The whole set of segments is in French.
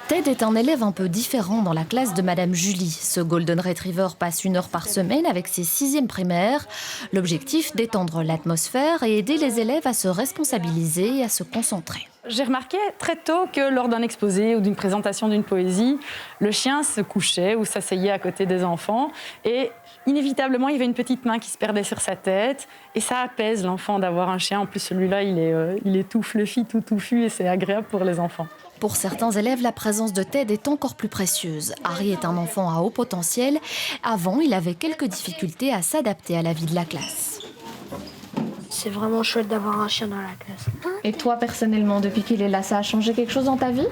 Ted est un élève un peu différent dans la classe de Madame Julie. Ce Golden Retriever passe 1 heure par semaine avec ses 6e primaires. L'objectif, détendre l'atmosphère et aider les élèves à se responsabiliser et à se concentrer. J'ai remarqué très tôt que lors d'un exposé ou d'une présentation d'une poésie, le chien se couchait ou s'asseyait à côté des enfants et inévitablement, il y avait une petite main qui se perdait sur sa tête et ça apaise l'enfant d'avoir un chien. En plus, celui-là, il est tout fluffy, tout touffu et c'est agréable pour les enfants. Pour certains élèves, la présence de Ted est encore plus précieuse. Harry est un enfant à haut potentiel. Avant, il avait quelques difficultés à s'adapter à la vie de la classe. C'est vraiment chouette d'avoir un chien dans la classe. Et toi, personnellement, depuis qu'il est là, ça a changé quelque chose dans ta vie?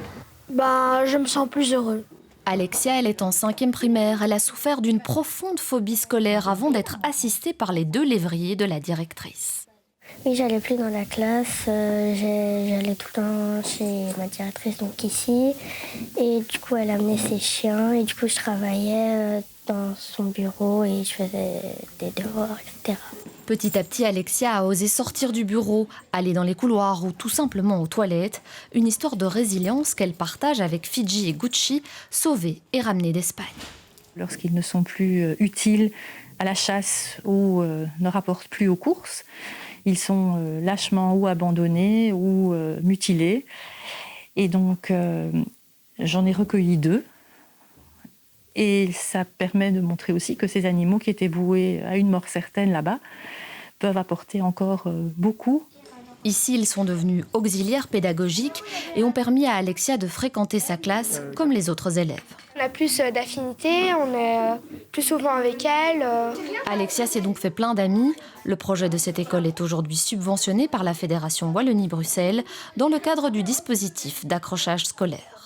Je me sens plus heureux. Alexia, elle est en 5e primaire. Elle a souffert d'une profonde phobie scolaire avant d'être assistée par les 2 lévriers de la directrice. Oui, j'allais plus dans la classe, j'allais tout le temps chez ma directrice, donc ici. Et du coup, elle amenait ses chiens et du coup, je travaillais dans son bureau et je faisais des devoirs, etc. Petit à petit, Alexia a osé sortir du bureau, aller dans les couloirs ou tout simplement aux toilettes. Une histoire de résilience qu'elle partage avec Fidji et Gucci, sauvés et ramenés d'Espagne. Lorsqu'ils ne sont plus utiles à la chasse ou ne rapportent plus aux courses, ils sont lâchement ou abandonnés ou mutilés. Et donc, j'en ai recueilli 2. Et ça permet de montrer aussi que ces animaux qui étaient voués à une mort certaine là-bas peuvent apporter encore beaucoup. Ici, ils sont devenus auxiliaires pédagogiques et ont permis à Alexia de fréquenter sa classe comme les autres élèves. On a plus d'affinités, on est plus souvent avec elle. Alexia s'est donc fait plein d'amis. Le projet de cette école est aujourd'hui subventionné par la Fédération Wallonie-Bruxelles dans le cadre du dispositif d'accrochage scolaire.